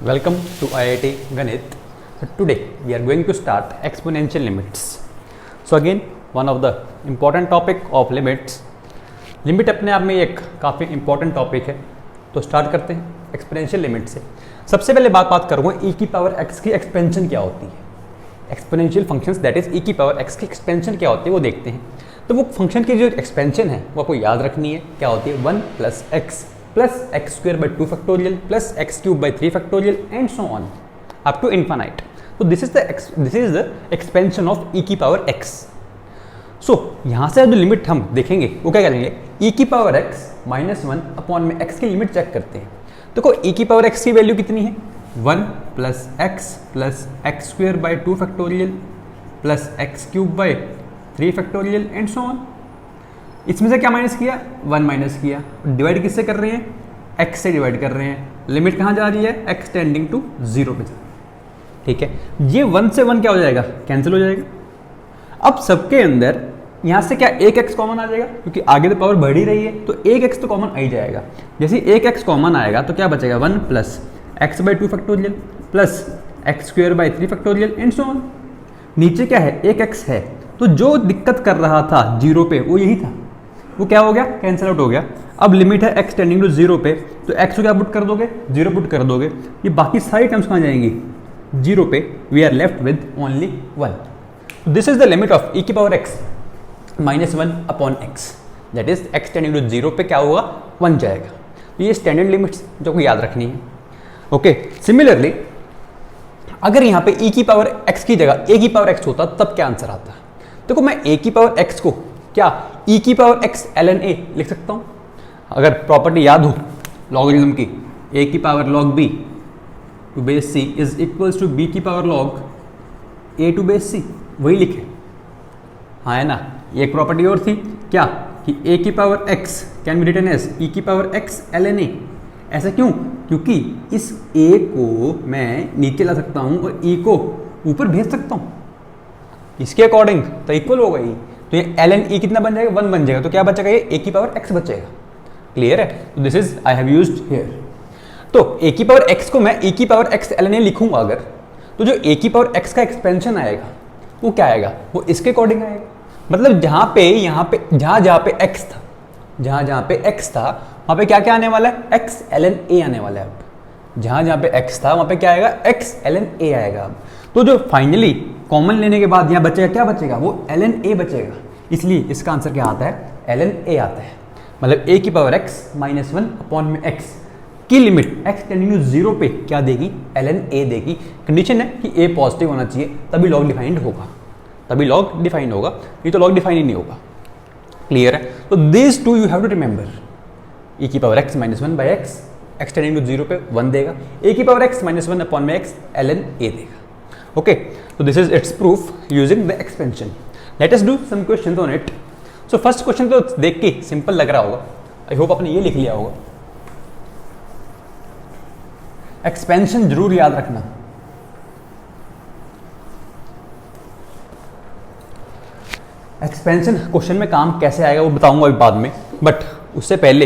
Welcome to IIT Ganit. Today we are going to start exponential limits. So again one of the important topic of limits. Limit अपने आप में एक काफ़ी important topic है, तो start करते हैं एक्सपोनेंशियल लिमिट से। सबसे पहले बात करूँगा e की पावर x की एक्सपेंशन क्या होती है। Exponential functions that is e की पावर x की एक्सपेंशन क्या होती है वो देखते हैं। तो वो फंक्शन की जो एक्सपेंशन है वो आपको याद रखनी है, क्या होती है 1 plus X plus X square by 2 factorial plus X cube by 3 factorial and so on up to infinite. तो this is the expansion of e की पावर x। सो यहाँ से जो लिमिट हम देखेंगे वो क्या करेंगे, e की पावर x माइनस 1 अपॉन में x की लिमिट चेक करते हैं। देखो e की पावर x की वैल्यू कितनी है 1 plus X square by 2 factorial plus X cube by 3 factorial and so on. इसमें से क्या माइनस किया 1 माइनस किया, डिवाइड किससे कर रहे हैं x से डिवाइड कर रहे हैं। लिमिट कहाँ जा रही है x टेंडिंग टू 0 पे जा रही है। ठीक है, ये 1 से 1 क्या हो जाएगा कैंसिल हो जाएगा। अब सबके अंदर यहाँ से क्या एक x कॉमन आ जाएगा, क्योंकि आगे तो पावर बढ़ ही रही है तो एक x तो कॉमन आ ही जाएगा। जैसे एक x कॉमन आएगा तो क्या बचेगा 1 plus x by 2 factorial plus X square by 3 factorial and so on. नीचे क्या है एक x है, तो जो दिक्कत कर रहा था 0 पे वो यही था, वो क्या हो गया कैंसिल आउट हो गया। अब लिमिट है x टेंडिंग टू 0 पे, तो x को क्या पुट कर दोगे 0 पुट कर दोगे, ये बाकी सारी टर्म्स कहाँ जाएंगी 0 पे। We are left with only 1। This is the limit of e की power x minus 1 upon x, that is x tending to 0 पे क्या होगा 1 जाएगा। तो ये स्टैंडर्ड लिमिट्स जो को याद रखनी है। ओके, सिमिलरली अगर यहाँ पे e की पावर x की जगह a की पावर x होता तब क्या आंसर आता। देखो मैं a की पावर x को क्या e की पावर x ln a लिख सकता हूँ। अगर प्रॉपर्टी याद हो लॉगरिथम की, a की power log b to base c is equals to b की power log a to base c, वही लिखे। हाँ है ना, एक प्रॉपर्टी और थी क्या कि a की power x can be written as e की पावर x ln a। ऐसा क्यों, क्योंकि इस a को मैं नीचे ला सकता हूँ और e को ऊपर भेज सकता हूँ, इसके अकॉर्डिंग तो इक्वल होगा ही। तो ये ln e कितना बन जाएगा 1 बन जाएगा, तो क्या बचेगा ये a की पावर x बचेगा। क्लियर है, तो this is I have used here. तो a की पावर x को मैं e की पावर x ln a लिखूंगा अगर, तो जो a की पावर x का एक्सपेंशन आएगा वो क्या आएगा, वो इसके अकॉर्डिंग आएगा। मतलब जहाँ पे पे x था, जहाँ पे x था वहाँ पे क्या क्या आने वाला है x ln a आने वाला है। अब जहाँ पे x था वहाँ पे क्या आएगा x ln a आएगा। अब तो जो फाइनली कॉमन लेने के बाद यहाँ बचेगा क्या बचेगा, वो ln a बचेगा। इसलिए इसका आंसर क्या आता है ln a आता है। मतलब a की पावर x माइनस 1 अपॉन में x की लिमिट x टेंडिंग टू 0 पे क्या देगी ln a देगी। कंडीशन है कि a पॉजिटिव होना चाहिए तभी लॉग डिफाइंड होगा, तभी लॉग डिफाइंड होगा, ये तो लॉग डिफाइन ही नहीं होगा। क्लियर है, तो this too you have to remember. e की power x minus 1 by x tending to 0 पे 1 देगा, a की पावर x माइनस 1 अपॉन में x ln a देगा। Okay, so this is its proof using the expansion. Let us do some questions on it. So first question तो देख के simple लग रहा होगा, आई होप आपने ये लिख लिया होगा। एक्सपेंशन जरूर याद रखना। एक्सपेंशन क्वेश्चन में काम कैसे आएगा वो बताऊंगा अभी बाद में, बट उससे पहले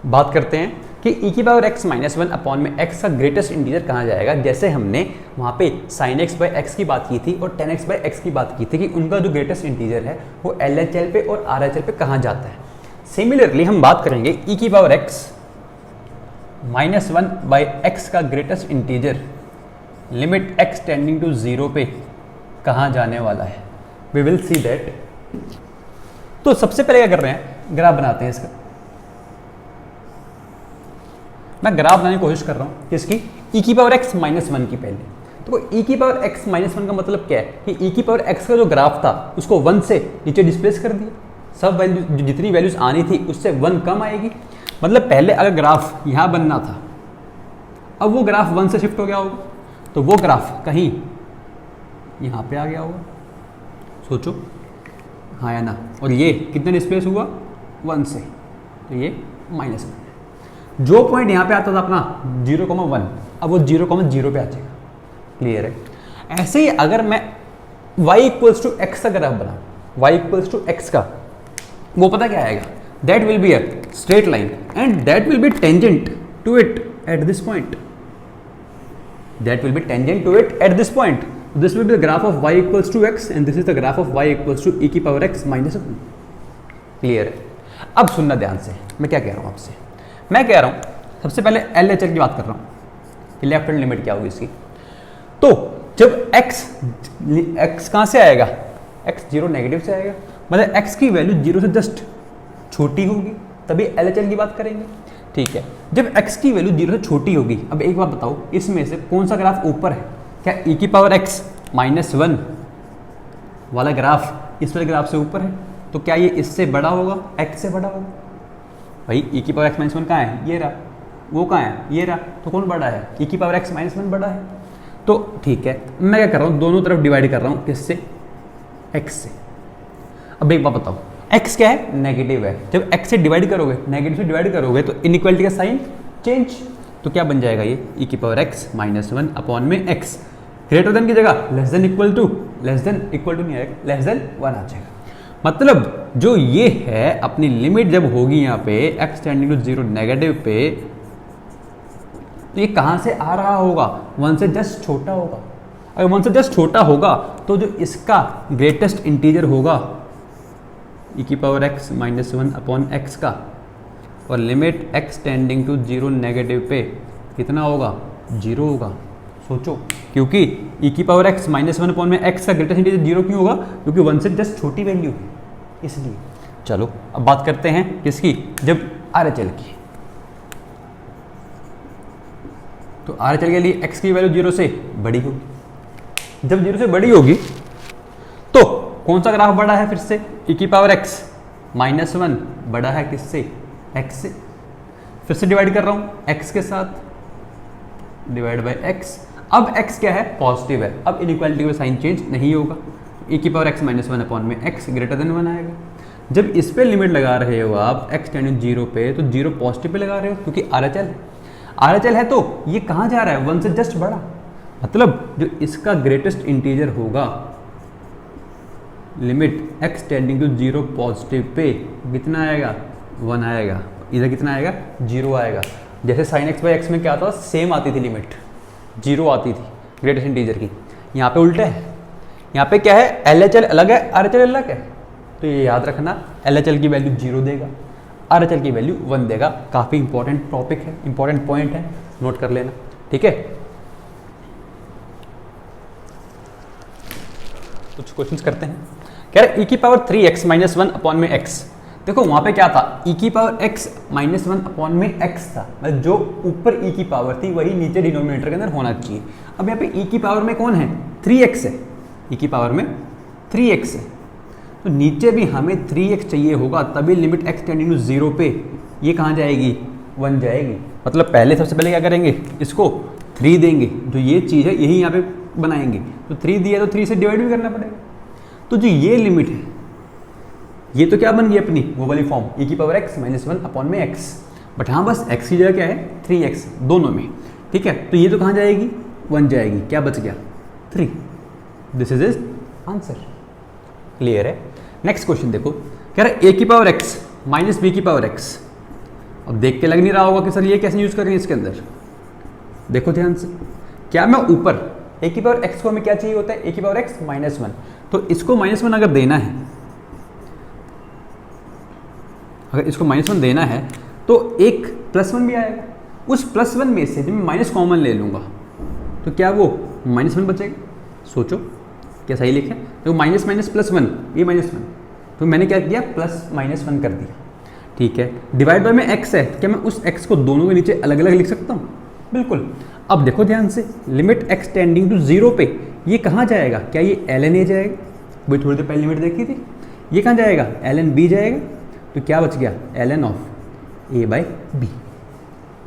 बात करते हैं कि e की पावर x माइनस 1 अपॉन में x का ग्रेटेस्ट इंटीजर कहाँ जाएगा। जैसे हमने वहाँ पे sin x बाई एक्स की बात की थी और tan x बाई एक्स की बात की थी कि उनका जो ग्रेटेस्ट इंटीजर है वो LHL पे और RHL पे कहाँ जाता है। सिमिलरली हम बात करेंगे e की power x minus 1 by X का greatest integer limit x tending to 0 पे कहाँ जाने वाला है। We will see that. तो सबसे पहले क्या कर रहे हैं, ग्राफ बनाते हैं इसका। मैं ग्राफ बनाने की कोशिश कर रहा हूँ किसकी, e की पावर x माइनस 1 की। पहले तो e की पावर x माइनस 1 का मतलब क्या है कि e की पावर x का जो ग्राफ था उसको 1 से नीचे डिस्प्लेस कर दिया। सब वैल्यू जितनी वैल्यूज आनी थी उससे 1 कम आएगी। मतलब पहले अगर ग्राफ यहाँ बनना था, अब वो ग्राफ 1 से शिफ्ट हो गया होगा, तो वो ग्राफ कहीं यहाँ पे आ गया होगा। सोचो हाँ या ना, और ये कितने डिस्प्लेस हुआ 1 से, तो ये माइनस 1। जो पॉइंट यहाँ पे आता था अपना 0,1, अब वो 0,0 पे आ जाएगा। क्लियर है। ऐसे ही अगर मैं y इक्वल्स टू एक्स का ग्राफ बना, y इक्वल्स टू एक्स का, वो पता क्या आएगा, that will be a straight line and that will be tangent to it at this point. that will be tangent to it at this point. This will be the graph of y equals to x and this is the graph of y equals to e की power x minus 1. Clear है? अब सुनना ध्यान से, मैं क्या कह रहा हूँ आपसे. मैं कह रहा हूँ सबसे पहले LHL की बात कर रहा हूँ कि लेफ्ट हैंड लिमिट क्या होगी इसकी. तो जब x कहाँ से आएगा, x 0 नेगेटिव से आएगा, मतलब x की वैल्यू 0 से जस्ट छोटी होगी तभी LHL की बात करेंगे. ठीक है, जब x की वैल्यू 0 से छोटी होगी. अब एक बात बताओ, इसमें से कौन सा ग्राफ ऊपर है? क्या e की पावर x -1 वाला ग्राफ इस वाले ग्राफ से ऊपर है? तो क्या ये इससे बड़ा होगा, x से बड़ा होगा? भाई e की पावर x -1 कहाँ है? ये रहा. वो कहाँ है? ये रहा. तो कौन बड़ा है? e की पावर x -1 बड़ा है. तो ठीक है, मैं क्या कर रहा हूँ, दोनों तरफ डिवाइड कर रहा हूँ. किससे? x से. अब एक बात बताओ, x क्या है? नेगेटिव है. जब x से डिवाइड करोगे, नेगेटिव से डिवाइड करोगे तो इनइक्वालिटी का साइन चेंज. तो क्या बन जाएगा ये? e की पावर x -1 अपॉन में x ग्रेटर देन की जगह लेस देन इक्वल टू नहीं आएगा, लेस देन 1 आ जाएगा. मतलब जो ये है अपनी लिमिट जब होगी यहाँ पे x टेंडिंग टू 0 नेगेटिव पे, तो ये कहाँ से आ रहा होगा? 1 से जस्ट छोटा होगा. अगर 1 से जस्ट छोटा होगा तो जो इसका ग्रेटेस्ट इंटीजर होगा e की पावर x -1 अपॉन x का, और limit x tending to 0 negative पे कितना होगा? 0 होगा. सोचो, क्योंकि e की पावर x -1 अपॉन में x का ग्रेटेस्ट इंटीजर 0 क्यों होगा? क्योंकि 1 से जस्ट छोटी वैल्यू है, इसलिए. चलो अब बात करते हैं किसकी? जब RHL की. तो RHL के लिए x की वैल्यू 0 से बड़ी होगी. जब 0 से बड़ी होगी तो कौन सा ग्राफ बड़ा है? फिर से e की पावर x -1 बड़ा है किससे? x से. फिर से डिवाइड कर रहा हूँ x के साथ, डिवाइड बाय x. अब x क्या है? पॉजिटिव है. अब इनइक्वालिटी में साइन चेंज नहीं होगा. e की पावर x -1 अपॉन में x ग्रेटर देन 1 आएगा. जब इस पे लिमिट लगा रहे हो आप x टेंडिंग 0 पे, तो 0 पॉजिटिव पे लगा रहे हो क्योंकि RHL है. तो ये कहाँ जा रहा है? 1 से जस्ट बड़ा. मतलब जो इसका ग्रेटेस्ट इंटीजर होगा limit x tending to 0 positive पे कितना आएगा? 1 आएगा. इधर कितना आएगा? 0 आएगा. जैसे साइन x बाई x में क्या था? सेम आती थी लिमिट, 0 आती थी ग्रेटेस्ट इंटीजर की. यहाँ पे उल्टा है. यहाँ पे क्या है? LHL अलग है, RHL अलग है. तो ये याद रखना, LHL की वैल्यू 0 देगा, RHL की वैल्यू 1 देगा. काफ़ी इंपॉर्टेंट टॉपिक है, इंपॉर्टेंट पॉइंट है, नोट कर लेना. ठीक है, कुछ क्वेश्चंस करते हैं. कह रहे e की पावर 3x -1 अपॉन में x. देखो वहाँ पे क्या था? e की पावर x -1 अपॉन में x था. मतलब जो ऊपर e की पावर थी वही नीचे डिनोमिनेटर के अंदर होना चाहिए. अब यहाँ पे e की पावर में कौन है? 3x है. e की पावर में 3x है, तो नीचे भी हमें 3x चाहिए होगा, तभी लिमिट x टेंडिंग टू 0 पे ये कहाँ जाएगी? 1 जाएगी. मतलब पहले सबसे पहले क्या करेंगे? इसको 3 देंगे. जो ये चीज़ है यही यहाँ पे बनाएंगे. तो 3 दिया तो 3 से डिवाइड भी करना पड़ेगा. तो जो ये लिमिट है ये तो क्या बन गई अपनी वो वाली फॉर्म, e की पावर x -1 अपॉन में x. बट हाँ बस x की जगह क्या है? 3x दोनों में. ठीक है, तो ये तो कहाँ जाएगी? 1 जाएगी. क्या बच गया? 3. This is is answer. Clear है? नेक्स्ट क्वेश्चन देखो. कह रहा है a की पावर x माइनस b की पावर x. अब देख के लग नहीं रहा होगा कि सर ये कैसे यूज कर रहे हैं इसके अंदर. देखो ध्यान से, क्या मैं ऊपर a की पावर x को हमें क्या चाहिए होता है? a की पावर x -1. तो इसको -1 अगर देना है, अगर इसको -1 देना है तो एक +1 भी आएगा. उस +1 में से जब मैं माइनस कॉमन ले लूँगा तो क्या वो -1 बचेगा? सोचो क्या सही लिखे? तो माइनस +1 ये -1, तो मैंने क्या किया? +-1 कर दिया. ठीक है, डिवाइड बाय में x है, तो क्या मैं उस x को दोनों के नीचे अलग अलग लिख सकता हूँ? बिल्कुल. अब देखो ध्यान से, लिमिट x टेंडिंग टू 0 पे ये कहाँ जाएगा? क्या ये ln a जाएगा? वही थोड़ी देर पहले लिमिट देखी थी. ये कहाँ जाएगा? ln b जाएगा. तो क्या बच गया? ln of a by b.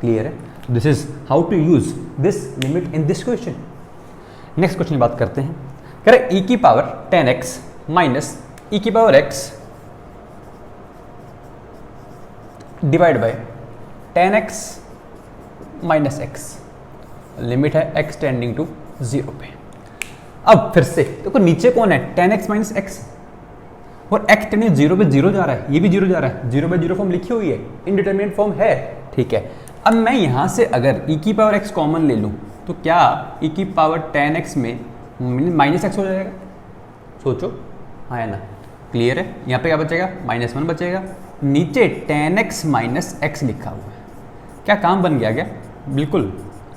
Clear है? This is how to use this limit in this question. Next question की बात करते हैं. कह रहे e की पावर 10x माइनस e की power x divide by 10x minus x. Limit है x टेंडिंग टू 0 पे. अब फिर से देखो नीचे कौन है? 10x माइनस x, और x टेंडिंग 0 पे 0 जा रहा है, ये भी 0 जा रहा है. 0 बाई 0 फॉर्म लिखी हुई है, इनडिटरमिनेट फॉर्म है. ठीक है, अब मैं यहाँ से अगर e की पावर x कॉमन ले लूँ तो क्या e की पावर 10x में माइनस एक्स हो जाएगा? सोचो, हाँ है ना, क्लियर है। यहाँ पे क्या बचेगा? -1 बचेगा। नीचे 10x माइनस एक्स लिखा हुआ है, क्या काम बन गया क्या? बिल्कुल।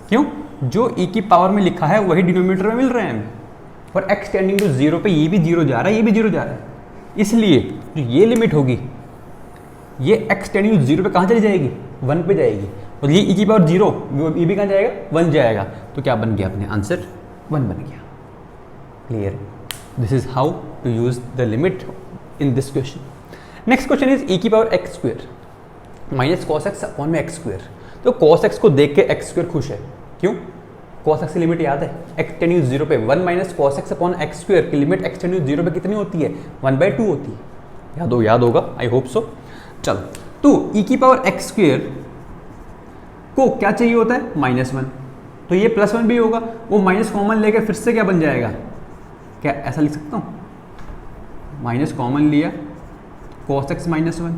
क्यों? जो e की पावर में लिखा है वही डिनोमिनेटर में मिल रहे हैं हमें, और x टेंडिंग टू 0 पे ये भी 0 जा रहा है, ये भी 0 जा रहा है, इसलिए जो ये लिमिट होगी ये x टेंडिंग टू 0 पे कहाँ चली जाएगी? 1 पे जाएगी। और ये e की पावर 0, ये भी कहाँ जाएगा? 1 जाएगा। तो क्या बन गया अपने आंसर? 1 बन गया। Clear? This is how to use the limit in this question. Next question is e की power x square minus cos X upon में एक्स स्क्वेयर। तो कॉस एक्स को देख के एक्स स्क्वेयर खुश है। क्यों? कॉस एक्स की लिमिट याद है, एक्स टेंडिंग 0 पे 1 minus cos X upon x square की लिमिट एक्स टेंडिंग 0 पे कितनी होती है? 1/2 होती है। याद होगा, आई होप सो। चलो, तो e की पावर एक्स स्क्वेयर को क्या चाहिए होता है? -1। तो ये +1 भी होगा, वो माइनस कॉमन लेके फिर से क्या बन जाएगा? क्या ऐसा लिख सकता हूँ? माइनस कॉमन लिया, कॉस एक्स -1।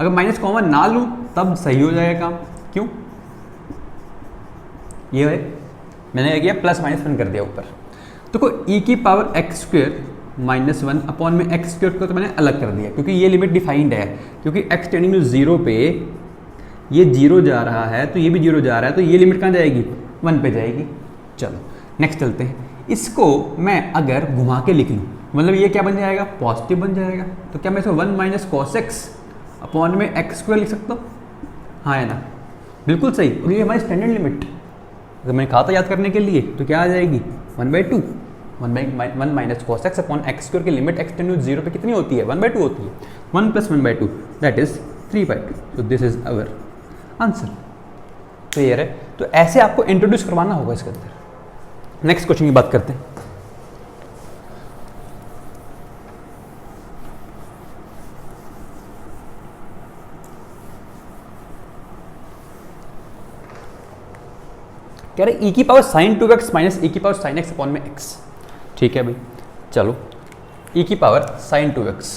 अगर माइनस कॉमन ना लूँ तब सही हो जाएगा काम। क्यों? ये है, मैंने क्या किया? +-1 कर दिया ऊपर। तो को e की पावर एक्स स्क्वेयर -1 अपॉन में एक्स स्क्वेयर को तो मैंने अलग कर दिया, क्योंकि ये लिमिट डिफाइंड है। क्योंकि x टेंडिंग टू 0 पे ये 0 जा रहा है, तो ये भी 0 जा रहा है, तो ये लिमिट कहाँ जाएगी? 1 पे जाएगी। चलो नेक्स्ट चलते हैं। इसको मैं अगर घुमा के लिख लूँ, मतलब ये क्या बन जाएगा? पॉजिटिव बन जाएगा। तो क्या मैं इसको 1 माइनस कॉस एक्स अपॉन में एक्स स्क्वायर लिख सकता हूँ? हाँ है ना, बिल्कुल सही। और ये हमारी स्टैंडर्ड लिमिट, अगर मैंने कहा था याद करने के लिए, तो क्या आ जाएगी? 1/2। 1 minus cos X upon x square की लिमिट एक्स टेंडिंग टू 0 पे कितनी होती है? 1/2 होती है। 1 + 1/2 दैट इज 3/2। तो this is our answer. Clear है? तो ऐसे आपको इंट्रोड्यूस करवाना होगा इसके अंदर। नेक्स्ट क्वेश्चन की बात करते हैं। कह रहे e की power sin 2x minus e की पावर sin x अपॉन में x। ठीक है भाई, चलो e की power sin 2x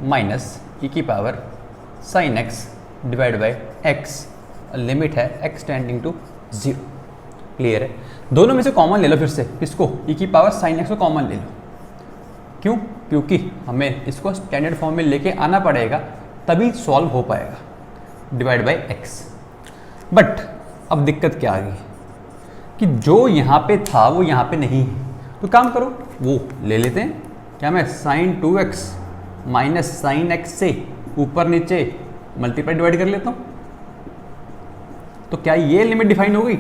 minus e की power sin x divide by x, limit है x टेंडिंग टू 0। क्लियर है? दोनों में से कॉमन ले लो फिर से। किसको? e की पावर sin x को कॉमन ले लो। क्यों? क्योंकि हमें इसको स्टैंडर्ड फॉर्म में लेके आना पड़ेगा, तभी सॉल्व हो पाएगा। Divide by x। बट अब दिक्कत क्या आ गई कि जो यहाँ पे था वो यहाँ पे नहीं है, तो काम करो वो ले लेते हैं। क्या मैं sin 2x minus sine x से ऊपर नीचे मल्टीप्लाई डिवाइड कर लेता हूँ? तो क्या ये लिमिट डिफाइन हो गई?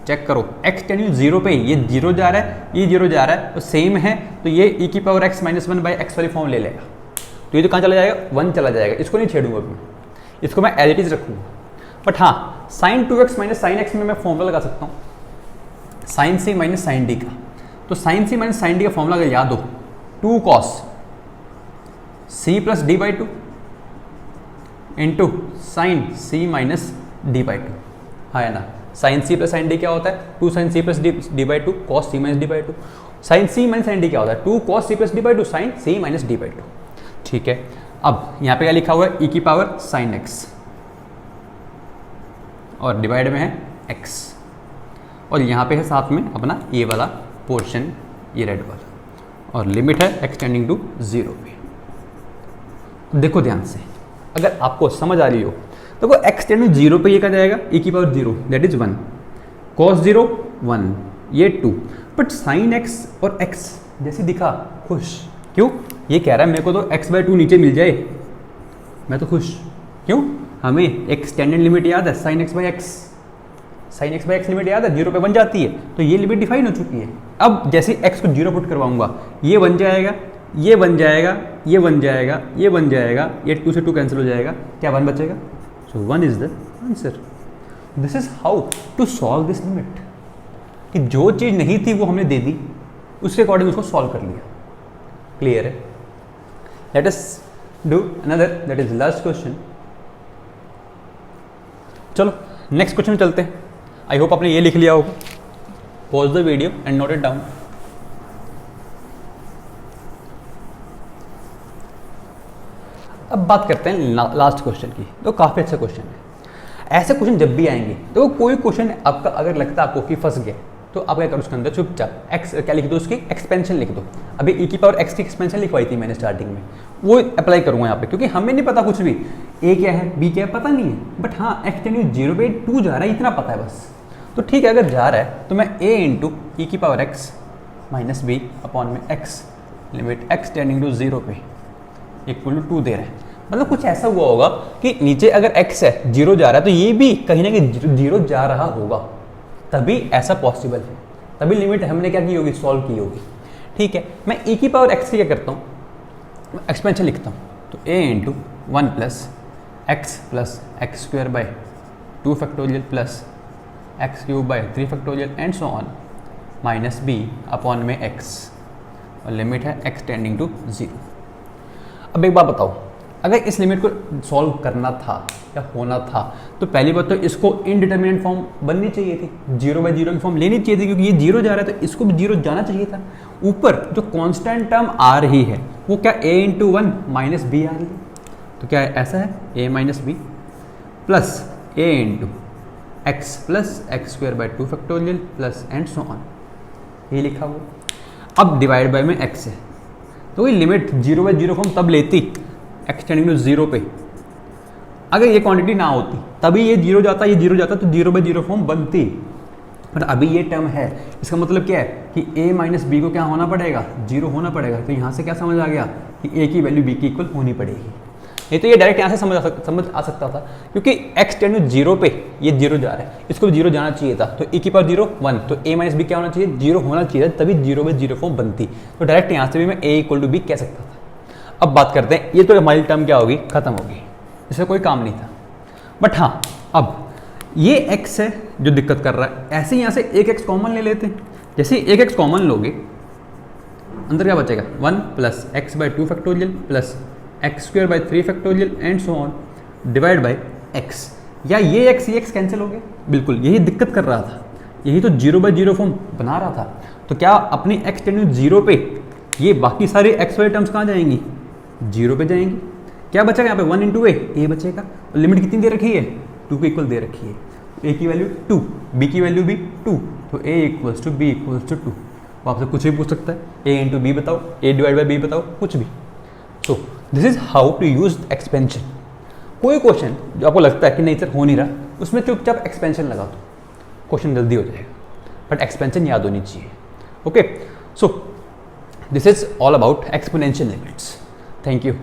चेक करो, x टेंडिंग 0 पे ये 0 जा रहा है, ये 0 जा रहा है, तो सेम है, तो ये e की power x minus 1 by x वाली फॉर्म ले लेगा। तो ये तो कहाँ चला जाएगा? 1 चला जाएगा। इसको नहीं छेड़ूंगा अभी, इसको मैं एज इट इज रखूँगा। बट हाँ, sin 2x minus sine X में मैं फॉर्मूला लगा सकता हूँ sin c minus sine D का। तो sin c minus sine D का फॉर्मूला अगर याद हो, 2 cos c plus D by 2 into sine c minus D by 2। हाँ है ना, sin c plus sine D क्या होता है? 2 sin c plus D by 2 cos c minus D by 2। sin c minus sine D क्या होता है? 2 cos c plus D by 2 sin c minus D by 2। ठीक है, अब यहाँ पे क्या लिखा हुआ है? e की पावर sin x और डिवाइड में है x, और यहाँ पे है साथ में अपना ये वाला पोर्शन, ये रेड वाला, और लिमिट है x टेंडिंग टू 0 पे। देखो ध्यान से, अगर आपको समझ आ रही हो तो वो x टेंडिंग 0 पे ये क्या जाएगा? e की पावर 0 दैट इज 1, cos 0 1, ये 2। बट sin x और x जैसे दिखा खुश। क्यों? ये कह रहा है मेरे को तो x/2 नीचे मिल जाए, मैं तो खुश। क्यों? हमें एक स्टैंडर्ड लिमिट याद है, sin x by x. Sine x by x limit याद है, 0 पे बन जाती है, तो ये लिमिट डिफाइन हो चुकी है। अब जैसे x को 0 पुट करवाऊंगा, ये बन जाएगा, ये बन जाएगा, ये बन जाएगा, ये बन जाएगा, ये 2 से 2 कैंसिल हो जाएगा, क्या 1 बचेगा? So 1 is the answer. This is how to solve this limit, कि जो चीज़ नहीं थी वो हमने दे दी, उसके अकॉर्डिंग उसको सॉल्व कर लिया। क्लियर है? Let us do another, that is last question. चलो नेक्स्ट क्वेश्चन चलते हैं। आई होप आपने ये लिख लिया होगा। Pause the video and note it down. अब बात करते हैं लास्ट क्वेश्चन की, तो काफ़ी अच्छा क्वेश्चन है। ऐसे क्वेश्चन जब भी आएंगे तो कोई क्वेश्चन आपका अगर लगता है आपको कि फंस गया तो आप क्या करो उसके अंदर चुपचाप एक्स क्या लिख दो, उसकी एक्सपेंशन लिख दो। अभी e की पावर x की एक्सपेंशन लिखवाई थी मैंने स्टार्टिंग में, वो अप्लाई करूँगा यहाँ पे, क्योंकि हमें नहीं पता कुछ भी a क्या है b क्या है पता नहीं है, बट हाँ x टेंडिंग 0 पे 2 जा रहा है इतना पता है बस। तो ठीक है, अगर जा रहा है तो मैं a इंटू ई की power x minus B upon में x limit x tending to 0 पे इक्वल टू 2 दे रहे हैं। मतलब कुछ ऐसा हुआ होगा कि नीचे अगर x है 0 जा रहा है तो ये भी कहीं ना कहीं 0 जा रहा होगा, तभी ऐसा पॉसिबल है, तभी लिमिट हमने क्या की होगी, सॉल्व की होगी। ठीक है, मैं e की पावर x की क्या करता हूँ, एक्सपेंशन लिखता हूँ, तो a into 1 plus X square by 2 factorial plus X cube by 3 factorial and so on minus b upon में x, और लिमिट है x टेंडिंग टू 0। अब एक बात बताओ, अगर इस लिमिट को सॉल्व करना था या होना था तो पहली बात तो इसको इनडिटर्मिनेंट फॉर्म बननी चाहिए थी, 0/0 की फॉर्म लेनी चाहिए थी, क्योंकि ये 0 जा रहा है तो इसको भी 0 जाना चाहिए था। ऊपर जो कांस्टेंट टर्म आ रही है वो क्या a इंटू 1 माइनस बी आ रही है, तो क्या ऐसा है a minus B plus a into X plus X square by 2 factorial plus and so on, ये लिखा हुआ। अब डिवाइड बाय में x है तो ये लिमिट 0/0 फॉर्म तब लेती x टेंडिंग टू 0 पे, अगर ये क्वांटिटी ना होती तभी ये 0 जाता, ये 0 जाता तो 0/0 फॉर्म बनती। पर अभी ये टर्म है, इसका मतलब क्या है कि a माइनस बी को क्या होना पड़ेगा, 0 होना पड़ेगा। तो यहाँ से क्या समझ आ गया कि a की वैल्यू b की इक्वल होनी पड़ेगी। नहीं तो ये डायरेक्ट यहाँ से समझ आ सकता था, क्योंकि x टेंड टू 0 पे ये 0 जा रहा है, इसको भी 0 जाना चाहिए था, तो e की पावर 0 1, तो a माइनस बी क्या होना चाहिए, 0 होना चाहिए, तभी 0/0 फॉर्म बनती। तो डायरेक्ट यहाँ से भी मैं a इक्वल टू b कह सकता था। अब बात करते हैं, ये तो हमारी टर्म क्या होगी, खत्म होगी, इससे कोई काम नहीं था। बट हाँ, अब ये x है जो दिक्कत कर रहा है, ऐसे यहाँ से एक x कॉमन ले लेते हैं। जैसे एक x कॉमन लोगे अंदर क्या बचेगा, 1 plus x by 2 factorial plus X square by 3 factorial and so on divide by x। या ये x कैंसिल हो गया, बिल्कुल यही दिक्कत कर रहा था, यही तो 0/0 फॉर्म बना रहा था। तो क्या अपनी x टेंड टू 0 पे ये बाकी सारे x वाले टर्म्स कहाँ जाएंगी, 0 पे जाएंगी। क्या बचेगा यहाँ पे 1 इंटू ए बचेगा, और लिमिट कितनी दे रखी है, 2 के इक्वल दे रखी है। a की वैल्यू 2, b की वैल्यू भी 2, तो a equals to B equals to 2। वो आपसे कुछ भी पूछ सकता है, a इंटू बी बताओ, a डिवाइड बाई बी बताओ, कुछ भी। So this is how to use expansion. कोई क्वेश्चन जो आपको लगता है कि नहीं सर हो नहीं रहा, उसमें चुपचाप एक्सपेंशन लगा दो, क्वेश्चन जल्दी हो जाएगा, बट एक्सपेंशन याद होनी चाहिए। Okay, so this is all about exponential limits. Thank you.